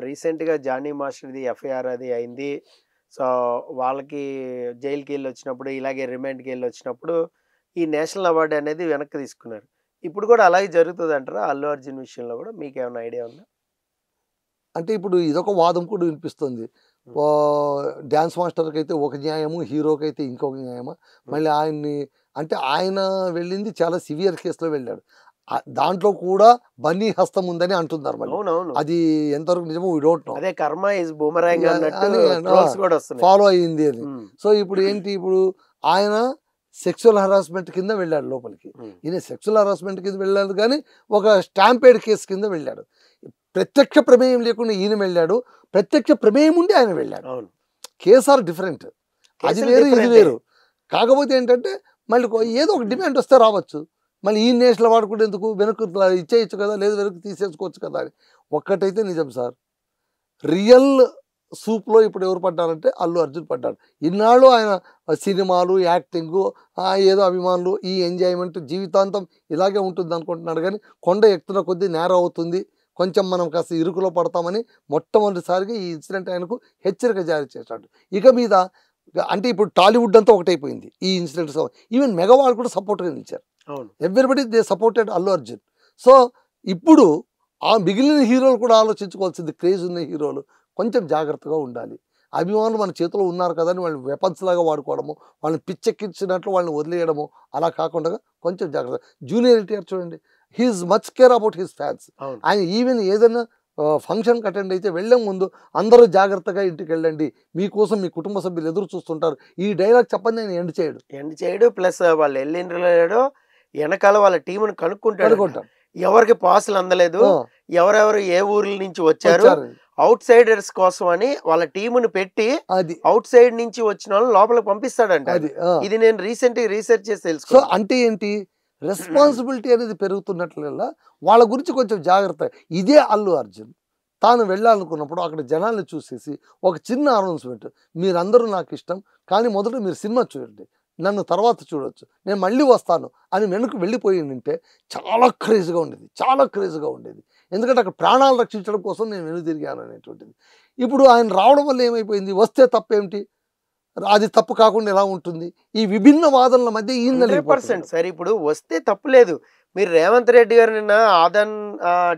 రీసెంట్‌గా 'Johnny మాస్టర్‌ది' FIR అది అయింది. సో, వాళ్ళకి జైలుకెళ్ళొచ్చినప్పుడు, ఇలాగే రిమాండ్‌కెళ్ళొచ్చినప్పుడు ఈ నేషనల్ అవార్డ్ అనేది వెనక్కి తీసుకున్నారు. ఇప్పుడు కూడా అలాగే జరుగుతదంటారా? అల్లు అర్జున్ విషయంలో గూడా మీకేమన్నా ఐడియా ఉందా? అంటే ఇప్పుడు ఇదొక వాదం కూడా వినిపిస్తుంది. హ్మ్. డాన్స్ మాస్టర్‌కైతే ఒక న్యాయము, హీరోకైతే ఇంకొక న్యాయమా? హ్మ్. మళ్ళీ ఆయన్ని అంటే ఆయన వెళ్ళింది చాలా సివియర్ కేస్‌లో వెళ్ళాడు. దాంట్లో కూడా బన్నీ హస్తం ఉందని అంటున్నారు మళ్ళీ. అవునవును. అది ఎంతవరకు నిజమో వి డోంట్ నో. అదే 'కర్మ ఈజ్ బూమరాంగ్' అన్నట్టు అని ట్రోల్స్ గూడా వస్తున్నాయి. ఫాలో అయింది అని. హ్మ్. సో, ఇప్పుడు ఏంటి ఇప్పుడు ఆయన సెక్సువల్ హరాస్మెంట్ కింద వెళ్ళాడు లోపలికి. హ్మ్. ఈయన సెక్సువల్ హరాస్మెంట్ కింద వెళ్ళాడు గానీ, ఒక స్టాంపేడ్ కేస్ కింద వెళ్ళాడు. ప్రత్యక్ష ప్రమేయం లేకుండా ఈయన వెళ్ళాడు. ప్రత్యక్ష ప్రమేయం ఉండి ఆయన వెళ్ళాడు. అవును. Case are different. అది కేసులు వేరు, ఇది డిఫరెంటే. వేరు. కాకపోతే ఏంటంటే మళ్ళీ ఏదో ఒక డిమాండ్ వస్తే రావచ్చు. మళ్ళీ ఈ నేషనల్ అవార్డ్ కూడా ఎందుకు? వెనక్కి ఇచ్చేయొచ్చు కదా! లేదు వెనక్కి తీసేసుకోవచ్చు కదా! అని. ఒక్కటైతే నిజం సార్. రియల్ సూప్‌లో ఇప్పుడు ఎవరు పడ్డారంటే అల్లు అర్జున్ పడ్డాడు. ఇన్నాళ్ళు ఆయన సినిమాలు, యాక్టింగు, ఏదో అభిమానులు, ఈ ఎంజాయ్‌మెంట్ జీవితాంతం ఇలాగే ఉంటుందనుకుంటున్నాడు గానీ, కొండ ఎక్కుతున్న కొద్దీ నేరం అవుతుంది. కొంచెం మనం కాస్త ఇరుకులో పడతామని మొట్టమొదటిసారిగా ఈ ఇన్సిడెంట్ ఆయనకు హెచ్చరిక జారీ చేశాడు. ఇక మీద అంటే ఇప్పుడు టాలీవుడ్ అంతా ఒకటైపోయింది. ఈ ఇన్సిడెంట్స్ ఈవెన్ మెగావాళ్ళు కూడా సపోర్ట్‌గా నిలిచారు. అవును. Everybody they supported Allu Arjun. So, ఇప్పుడు ఆ మిగిలిన హీరోలు కూడా ఆలోచించుకోవాల్సింది, క్రేజ్ ఉన్న హీరోలు కొంచెం జాగ్రత్తగా ఉండాలి. అభిమానులు మన చేతిలో ఉన్నారు కదా అని వాళ్ళని వెపన్స్ లాగా వాడుకోవడము, వాళ్ళని పిచ్చెక్కించినట్లు వాళ్ళని వదిలేయడము, అలా కాకుండా కొంచెం జాగ్రత్త. జూనియర్ ఎన్టీఆర్ చూడండి. He is much care about his fans. అవును. ఆయన ఈవెన్ ఏదైనా ఫంక్షన్‌కి అటెండ్ అయితే వెళ్ళే ముందు అందరూ జాగ్రత్తగా ఇంటికెళ్ళండి. మీకోసం మీ కుటుంబ సభ్యులు ఎదురు చూస్తుంటారు. ఈ డైలాగ్ చెప్పందే ఆయన ఎండ్ చేయడు. ఎండ్ చేయడు. ప్లస్ వాళ్ళు ఎళ్ళిండ్రో ఎనకాల వాళ్ళ టీమ్‌ని కనుక్కుంటాడంట. కనుక్కుంటాడు. ఎవరికి పాసులు అందలేదు, ఆ! ఎవరెవరు ఏ ఊర్ల నుంచి వచ్చారు, వచ్చారు. ఔట్ సైడర్స్ కోసం అని వాళ్ళ టీమ్‌ని పెట్టి అది. ఔట్ సైడ్ నుంచి వచ్చినోళ్ళని లోపలికి పంపిస్తాడంట ఆయన. అది. ఆ! ఇది నేను రీసెంట్‌గా రీసెర్చ్ చేసి సో, తెలుసుకున్నా. అంటే ఏంటి? రెస్పాన్సిబిలిటీ అనేది పెరుగుతున్నట్లల్లా వాళ్ళ గురించి కొంచెం జాగ్రత్త. ఇదే అల్లు అర్జున్. తాను వెళ్ళాలనుకున్నప్పుడు అక్కడ జనాల్ని చూసేసి ఒక చిన్న అనౌన్స్‌మెంట్. మీరందరూ నాకిష్టం. కానీ మొదట మీరు సినిమా చూడండి. నన్ను తర్వాత చూడొచ్చు. నేను మళ్ళీ వస్తాను అని వెనక్కి వెళ్ళిపోయిండుంటే చాలా క్రేజ్‌గా ఉండేది. చాలా క్రేజ్‌గా ఉండేది. ఎందుకంటే అక్కడ ప్రాణాలు రక్షించడం కోసం నేను వెనుదిరిగాను అనేటువంటిది. ఇప్పుడు ఆయన రావడం వల్ల ఏమైపోయింది? వస్తే తప్పేమిటి? అది తప్పు కాకుండా ఎలా ఉంటుంది? ఈ విభిన్న వాదనల మధ్య ఈయన 100% నలిగిపోతున్నాడు. సార్. ఇప్పుడు వస్తే తప్పులేదు. మీరు రేవంత్ రెడ్డి గారు నిన్న ఆదన్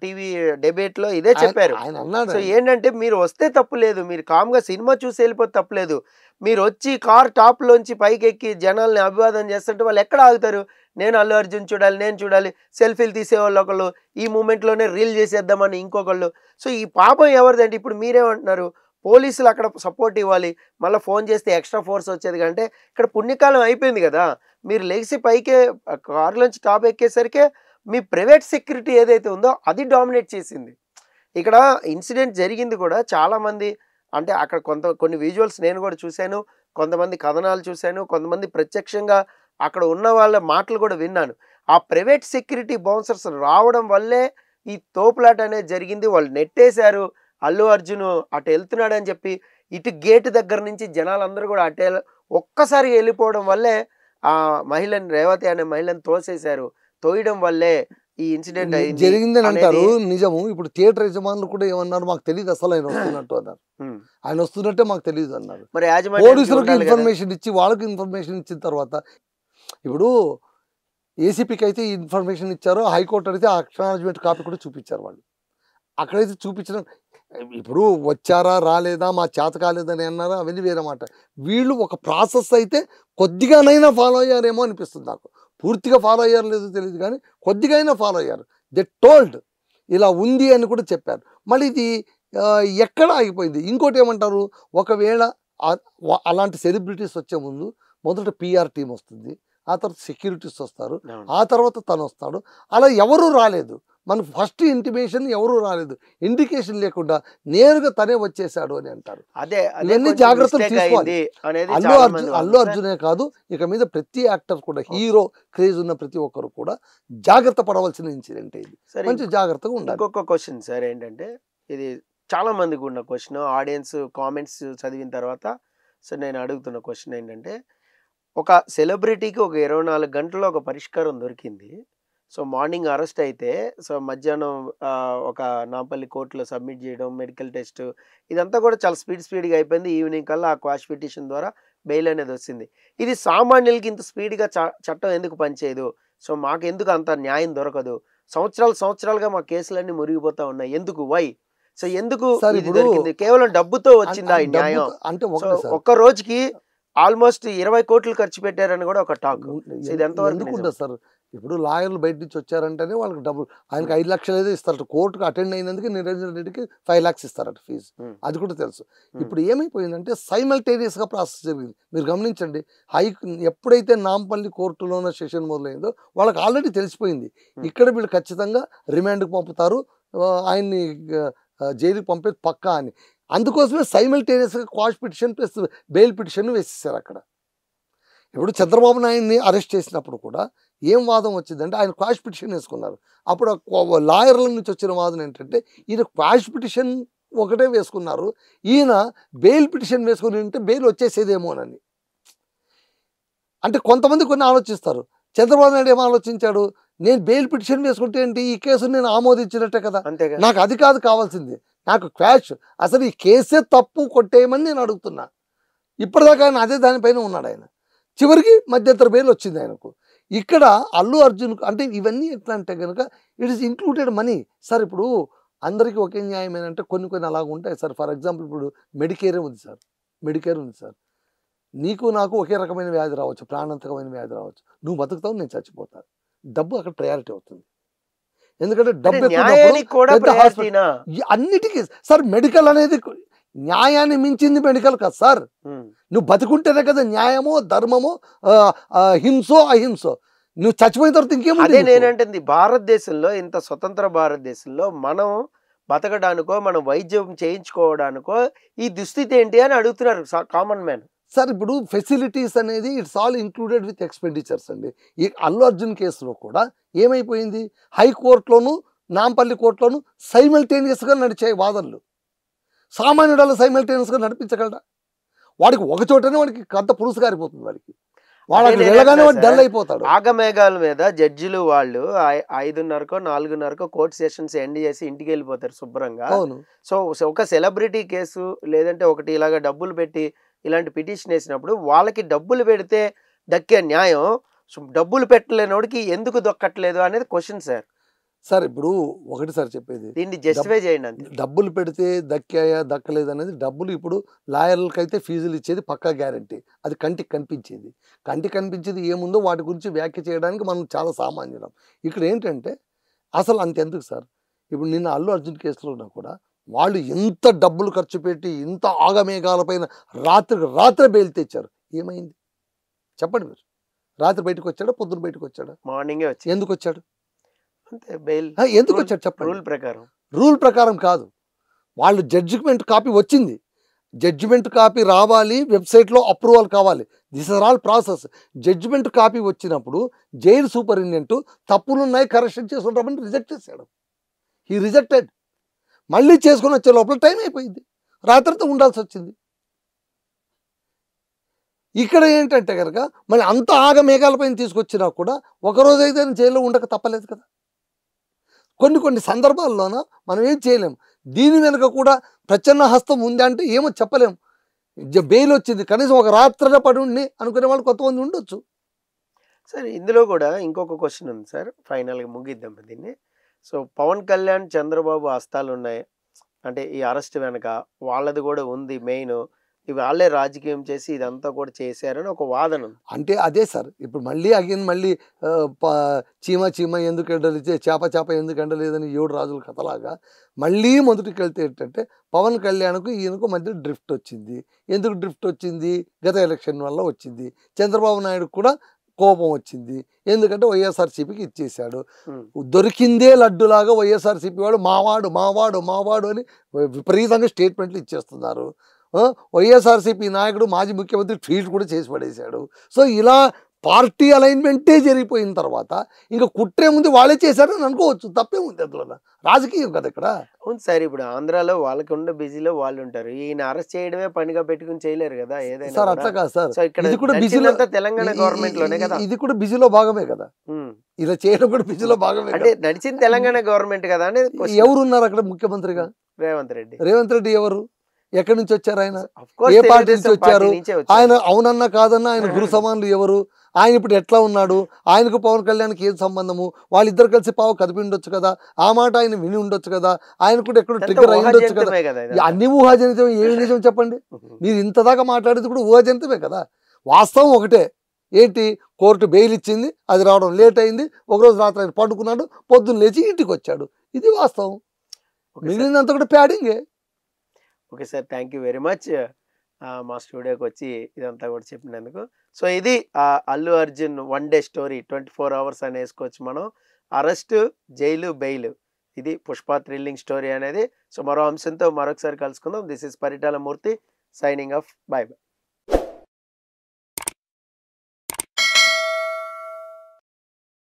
టీవీ డిబేట్‌లో ఇదే చెప్పారు. ఆయన సో, అన్నాడండి. ఏంటంటే మీరు వస్తే తప్పులేదు. మీరు కామ్‌గా సినిమా చూసి ఎళ్ళిపోతే తప్పులేదు. మీరొచ్చి కార్ టాప్‌లోంచి పైకెక్కి జనాల్ని అభివాదం చేస్తుంటే వాళ్ళెక్కడ ఆగుతారు? నేను అల్లు అర్జున్ చూడాలి, నేను చూడాలి. సెల్ఫీలు తీసేవాళ్ళు ఒకళ్ళు, ఈ మూమెంట్‌లోనే రీల్ చేసేద్దామని ఇంకొకళ్ళు. సో, ఈ పాపం ఎవరిదంటే ఇప్పుడు మీరేమంటున్నారు? పోలీసులు అక్కడ సపోర్ట్ ఇవ్వాలి. మళ్ళా ఫోన్ చేస్తే ఎక్స్‌ట్రా ఫోర్స్ వచ్చేది కంటే ఇక్కడ పుణ్యకాలం అయిపోయింది గదా! మీరు లెగిసి పైకే కారులోంచి టాప్ ఎక్కేసరికే మీ ప్రైవేట్ సెక్యూరిటీ ఏదైతే ఉందో అది డామినేట్ చేసింది. ఇక్కడ ఇన్సిడెంట్ జరిగింది కూడా చాలామంది అంటే అక్కడ కొన్ని విజువల్స్ నేను కూడా చూశాను. కొంతమంది కథనాలు చూశాను. కొంతమంది ప్రత్యక్షంగా అక్కడ ఉన్న వాళ్ళ మాటలు కూడా విన్నాను. ఆ ప్రైవేట్ సెక్యూరిటీ బౌన్సర్స్ రావడం వల్లే ఈ తోపులాట అనేది జరిగింది. వాళ్ళు నెట్టేశారు. అల్లు అర్జున్ అటు ఎళ్తున్నాడని చెప్పి ఇటు గేట్ దగ్గర నుంచి జనాలందరూ కూడా ఒక్కసారిగా ఎళ్ళిపోవడం వల్లే ఆ మహిళని రేవతి అనే మహిళని తోసేశారు. తోయడం వల్లే ఈ ఇన్సిడెంట్ అయింది జరిగిందని అనేది అంటారు. నిజము. ఇప్పుడు థియేటర్ యజమానులు కూడా ఏమన్నారు? మాకు తెలీదు అసలు ఆయన వస్తున్నట్టు అన్నారు. హ్మ్. ఆయన వస్తున్నట్టే మాకు తెలీదు అన్నారు. మరి యాజమాన్యానికి పోలీసులకు ఉండాలి గదా! ఇన్ఫర్మేషన్ ఇచ్చి, వాళ్ళకి ఇన్ఫర్మేషన్ ఇచ్చిన తర్వాత ఇప్పుడు ఏసీపీకి అయితే ఈ ఇన్ఫర్మేషన్ ఇచ్చారో, హైకోర్ట్ అడిగితే ఆ అక్నాలెడ్జ్‌మెంట్ కాపీ కూడా చూపించారు వాళ్ళు. అక్కడైతే చూపించడం ఇప్పుడు వచ్చారా? రాలేదా? మా చేత కాలేదని అన్నారా? అవన్నీ వేరే మాట. వీళ్ళు ఒక ప్రాసెస్ అయితే కొద్దిగానైనా ఫాలో అయ్యారేమో అనిపిస్తుంది నాకు. పూర్తిగా ఫాలో అయ్యారో లేదో తెలీదు గానీ, కొద్దిగైనా ఫాలో అయ్యారు. దే టోల్డ్ ఇలా ఉంది అని కూడా చెప్పారు. మళ్ళీ ఇది ఎక్కడ ఆగిపోయింది? ఇంకోటేమంటారు? ఒకవేళ అలాంటి సెలబ్రిటీస్ వచ్చే ముందు మొదట పీఆర్ టీమ్ వస్తుంది. ఆ తర్వాత సెక్యూరిటీస్ వస్తారు. అవును. ఆ తర్వాత తనొస్తాడు. అలా ఎవరు రాలేదు. మనకు ఫస్ట్ ఇంటిమేషన్ ఎవరు రాలేదు. ఇండికేషన్ లేకుండా నేరుగా తనే వచ్చేసాడు అని అంటారు. అదే ఇవన్నీ కొంచెం జాగ్రత్తలు మిస్టేక్ తీసుకోవాలి. అయింది అనేది అల్లు చాలా అర్జున్ మంది అల్లు వాదన. అర్జునే కాదు, ఇక మీద ప్రతి యాక్టర్ కూడా ఓకే. హీరో క్రేజ్ ఉన్న ప్రతి ఒక్కరు కూడా జాగ్రత్త పడవలసిన ఇన్సిడెంట్ ఇది. సరే కొంచెం జాగ్రత్తగా ఉండాలి. ఇంకొక క్వెషన్ సార్ ఏంటంటే ఇది చాలా మందికి ఉన్న క్వెషన్ ఆడియన్స్ కామెంట్స్ చదివిన తర్వాత సో నేను అడుగుతున్న క్వెషన్ ఏంటంటే ఒక సెలబ్రిటీకి ఒక 24 గంటల్లో ఒక పరిష్కారం దొరికింది. సో మార్నింగ్ అరెస్ట్ అయితే సో మధ్యాహ్నం ఒక నాంపల్లి కోర్టులో సబ్మిట్ చేయడం, మెడికల్ టెస్ట్ ఇదంతా కూడా చాలా స్పీడ్‌గా అయిపోయింది. ఈవినింగ్ కల్లా ఆ క్వాష్ పిటిషన్ ద్వారా బెయిల్ అనేది వచ్చింది. ఇది సామాన్యులకి ఇంత స్పీడ్‌గా చట్టం ఎందుకు పనిచేయదు? సో మాకెందుకు అంత న్యాయం దొరకదు? సంవత్సరాలుగా మా కేసులన్నీ మురిగిపోతా ఉన్నాయి. ఎందుకు? వై? సో ఎందుకు సార్ ఇది ఇప్పుడు దొరికింది? కేవలం డబ్బుతో వచ్చిందా ఈ న్యాయం? అంటే సో ఒకటే సార్, ఒక్క రోజుకి ఆల్మోస్ట్ 20 కోట్లు ఖర్చు పెట్టారని కూడా ఒక టాక్. సో ఇది ఎంతవరకు ఎందుకు నిజం? ఉండదు సార్. ఇప్పుడు లాయర్లు బయట నుంచి వచ్చారంటేనే వాళ్ళకి డబ్బులు, ఆయనకి 5 లక్షలు ఏదో ఇస్తారట, కోర్టుకు అటెండ్ అయినందుకు నిరంజన్ రెడ్డికి 5 lakhs ఇస్తారట ఫీజు. అది కూడా తెలుసు. ఇప్పుడు ఏమైపోయిందంటే సైమల్టేనియస్ గా ప్రాసెస్ జరిగింది. మీరు గమనించండి, ఎప్పుడైతే నాంపల్లి కోర్టులోన సెషన్ మొదలైందో వాళ్ళకి ఆల్రెడీ తెలిసిపోయింది ఇక్కడ వీళ్ళు ఖచ్చితంగా రిమాండ్కి పంపుతారు, ఆయన్ని జైలుకి పంపేది పక్కా అని. అందుకోసమే సైమల్టేనియస్గా quash petition plus bail petition వేసేసారు అక్కడ. ఇప్పుడు చంద్రబాబు నాయుడిని అరెస్ట్ చేసినప్పుడు కూడా ఏం వాదం వచ్చిందంటే ఆయన క్వాష్ పిటిషన్ వేసుకున్నారు. అప్పుడు లాయర్ల నుంచి వచ్చిన వాదన ఏంటంటే ఈయన క్వాష్ పిటిషన్ ఒకటే వేసుకున్నారు, ఈయన బెయిల్ పిటిషన్ వేసుకుని ఉంటే బెయిల్ వచ్చేసేదేమోనని. అంటే కొంతమంది కొన్ని ఆలోచిస్తారు. చంద్రబాబు నాయుడు ఏం ఆలోచించాడు, నేను బెయిల్ పిటిషన్ వేసుకుంటే ఏంటి, ఈ కేసును నేను ఆమోదించినట్టే కదా, అంతేగా. నాకు అది కాదు కావాల్సింది, నాకు క్వాష్, అసలు ఈ కేసే తప్పు, కొట్టేయమని నేను అడుగుతున్నా. ఇప్పటిదాకా ఆయన అదే దానిపైన ఉన్నాడు. ఆయన చివరికి మధ్యంతర బెయిల్ వచ్చింది ఆయనకు. ఇక్కడ అల్లు అర్జున్ అంటే ఇవన్నీ ఎట్లా అంటే కనుక it is included money sir. ఇప్పుడు అందరికీ ఒకే న్యాయం ఏంటంటే కొన్ని అలాగ ఉంటాయి సార్. ఫర్ ఎగ్జాంపుల్ ఇప్పుడు మెడికేర్ ఉంది సార్. నీకు నాకు ఒకే రకమైన వ్యాధి రావచ్చు, ప్రాణాంతకమైన వ్యాధి రావచ్చు, నువ్వు బతుకుతావు, నేను చచ్చిపోతాను. డబ్బు అక్కడ ప్రయారిటీ అవుతుంది. ఎందుకంటే డబ్బు అన్నిటికీ సార్ మెడికల్ అనేది న్యాయాన్ని మించింది మెడికల్ కదా సార్. నువ్వు బతుకుంటేనే కదా న్యాయమో ధర్మమో హింసో అహింసో. నువ్వు చచ్చిపోయిన తర్వాత ఇంకేమో. అదే నేనంటుంది, భారతదేశంలో ఇంత స్వతంత్ర భారతదేశంలో మనం బతకడానికో మనం వైద్యం చేయించుకోవడానికో ఈ దుస్థితి ఏంటి అని అడుగుతున్నారు కామన్ మ్యాన్. సార్ ఇప్పుడు ఫెసిలిటీస్ అనేది it's all included with expenditures అండి. ఈ అల్లు అర్జున్ కేసులో కూడా ఏమైపోయింది, హైకోర్టులోను నాంపల్లి కోర్టులోను సైమల్టేనియస్గా నడిచాయి వాదనలు. సామాన్యుడాలు సైమల్టేనియస్గా నడిపించగలరా? వాడికి ఒక చోటనే వాడికి కంత పులుసు కారిపోతుంది, వాడికి వెళ్ళగానే వాడు డల్ అయిపోతాడు. ఆగమేఘాల మీద జడ్జిలు వాళ్ళు 5:30కో 4:30కో కోర్టు సెషన్స్ ఎండ్ చేసి ఇంటికి వెళ్ళిపోతారు శుభ్రంగా. సో ఒక సెలబ్రిటీ కేసు లేదంటే ఒకటి ఇలాగ డబ్బులు పెట్టి ఇలాంటి పిటిషన్ వేసినప్పుడు వాళ్ళకి డబ్బులు పెడితే దక్కే న్యాయం డబ్బులు పెట్టలేనోడికి ఎందుకు దొక్కట్లేదు అనేది క్వశ్చన్ సార్. సార్ ఇప్పుడు ఒకటి సార్ చెప్పేది, దీన్ని జస్టిఫై చేయండి అంతే. డబ్బులు పెడితే దక్కాయా దక్కలేదు అనేది డబ్బులు ఇప్పుడు లాయర్లకైతే ఫీజులు ఇచ్చేది పక్కా గ్యారంటీ, అది కంటికి కనిపించేది ఏముందో వాటి గురించి వ్యాఖ్య చేయడానికి మనం చాలా సామాన్యులం. ఇక్కడ ఏంటంటే అసలు అంతెందుకు సార్, ఇప్పుడు నిన్న అల్లు అర్జున్ కేసులో కూడా వాళ్ళు ఎంత డబ్బులు ఖర్చు పెట్టి ఇంత ఆగమేఘాలపైన రాత్రి బెయిల్ తెచ్చారు. ఏమైంది చెప్పండి మీరు? రాత్రి బయటకు వచ్చాడా, పొద్దున బయటకు వచ్చాడా? మార్నింగే వచ్చి. ఎందుకు వచ్చాడు? బెయిల్ ఎందుకు వచ్చాడు చెప్పండి? రూల్ ప్రకారం కాదు. వాళ్ళు జడ్జిమెంట్ కాపీ వచ్చింది, జడ్జిమెంట్ కాపీ రావాలి, వెబ్సైట్లో అప్రూవల్ కావాలి, this are all process. Judgement copy వచ్చినప్పుడు జైలు సూపరింటెండెంట్ తప్పులున్నాయి కరెక్షన్ చేసుకుంటామని రిజెక్ట్ చేశాడు. He rejected. మళ్ళీ చేసుకుని వచ్చే లోపల టైం అయిపోయింది, రాత్రితో ఉండాల్సి వచ్చింది. ఇక్కడ ఏంటంటే కనుక మళ్ళీ అంత ఆగమేఘాలపైన తీసుకొచ్చినా కూడా ఒకరోజు అయితే జైల్లో ఉండక తప్పలేదు కదా. కొన్ని సందర్భాల్లోన మనం ఏం చేయలేము. దీని వెనుక కూడా ప్రచన్న హస్తం ఉంది అంటే ఏమో చెప్పలేము. బెయిల్ వచ్చింది, కనీసం ఒక రాత్రిలో పడి ఉండి అనుకునే వాళ్ళు కొంతమంది ఉండొచ్చు. సార్ ఇందులో కూడా ఇంకొక క్వశ్చన్ ఉంది సార్, ఫైనల్గా ముగిద్దాం దీన్ని. సో పవన్ కళ్యాణ్ చంద్రబాబు హస్తాలు ఉన్నాయి అంటే ఈ అరెస్ట్ వెనక వాళ్ళది కూడా ఉంది మెయిన్, ఇవి వాళ్ళే రాజకీయం చేసి ఇదంతా కూడా చేశారని ఒక వాదన. అంటే అదే సార్, ఇప్పుడు మళ్ళీ చీమ ఎందుకు ఎండలేదు, చేప ఎందుకు ఎండలేదని 7 రాజుల కథలాగా మళ్ళీ మొదటికి వెళ్తే ఏంటంటే పవన్ కళ్యాణ్కు ఈయనకు మధ్య డ్రిఫ్ట్ వచ్చింది. ఎందుకు డ్రిఫ్ట్ వచ్చింది? గత ఎలక్షన్ వల్ల వచ్చింది. చంద్రబాబు నాయుడు కూడా కోపం వచ్చింది, ఎందుకంటే వైఎస్ఆర్సీపీకి ఇచ్చేశాడు. దొరికిందే లడ్డులాగా వైఎస్ఆర్సీపీ వాడు మావాడు అని విపరీతంగా స్టేట్మెంట్లు ఇచ్చేస్తున్నారు. వైఎస్ఆర్సీపీ నాయకుడు మాజీ ముఖ్యమంత్రి ట్వీట్ కూడా చేసి పడేశాడు. సో ఇలా పార్టీ అలైన్మెంటే జరిగిపోయిన తర్వాత ఇంకా కుట్రే ముందు వాళ్ళే చేశారని అనుకోవచ్చు, తప్పే ఉంది అందులో, రాజకీయం కదా ఇక్కడ. అవును సార్, ఇప్పుడు ఆంధ్రాలో వాళ్ళకి ఉండే బిజీలో వాళ్ళు ఉంటారు, ఈయన అరెస్ట్ చేయడమే పనిగా పెట్టుకుని చేయలేరు కదా ఏదైనా. సార్ అట్లా కాదు సార్, ఇది కూడా బిజీలో తెలంగాణ గవర్నమెంట్ లోనే కదా, ఇది కూడా బిజీలో భాగమే కదా. ఇలా చేయడం కూడా పిచ్చిలో భాగమే అంటే కదా. నడిచింది తెలంగాణ గవర్నమెంట్ కదా అనేది question. ఎవరున్నారు అక్కడ ముఖ్యమంత్రిగా? రేవంత్ రెడ్డి రేవంత్ రెడ్డి ఎవరు? ఎక్కడి నుంచి వచ్చారు ఆయన? Of course A party Telugu Desam నుంచి వచ్చారు? పార్టీ నుంచే వచ్చారు. ఆయన అవునన్నా కాదన్నా ఆయన గురు సమానులు ఎవరు? ఆయన ఇప్పుడు ఎట్లా ఉన్నాడు? ఆయనకు పవన్ కళ్యాణ్కి ఏం సంబంధము? వాళ్ళిద్దరు కలిసి పావు కదిపి ఉండొచ్చు కదా, ఆ మాట ఆయన విని ఉండొచ్చు కదా, ఆయన కూడా ఎక్కడ ఇదంతా ట్రిగర్ అయి ఉండొచ్చు కదా. ఊహాజనితమే కదా ఈ ఇదంతా. అన్ని ఊహాజనితం, ఏమి నిజం చెప్పండి? మీరు ఇంతదాకా మాట్లాడేది కూడా ఊహాజనితమే కదా. వాస్తవం ఒకటే, ఏంటి? కోర్టు బెయిల్ ఇచ్చింది, అది రావడం లేట్ అయింది, ఒకరోజు రాత్రి ఆయన పండుకున్నాడు, పొద్దున్న లేచి ఇంటికి వచ్చాడు, ఇది వాస్తవం. Okay sir. మిగిలినంత కూడా ప్యాడింగే. Okay sir, thank you very much మా స్టూడియోకి వచ్చి ఇదంతా కూడా చెప్పినందుకు. సో ఇది Allu Arjun 1 day story, 24 hours అని వేసుకోవచ్చు మనం. అరెస్ట్, జైలు, బెయిల్, ఇది పుష్ప థ్రిల్లింగ్ స్టోరీ అనేది. సో మరో అంశంతో మరొకసారి కలుసుకుందాం. This is Paritala Murthy signing off. Bye by.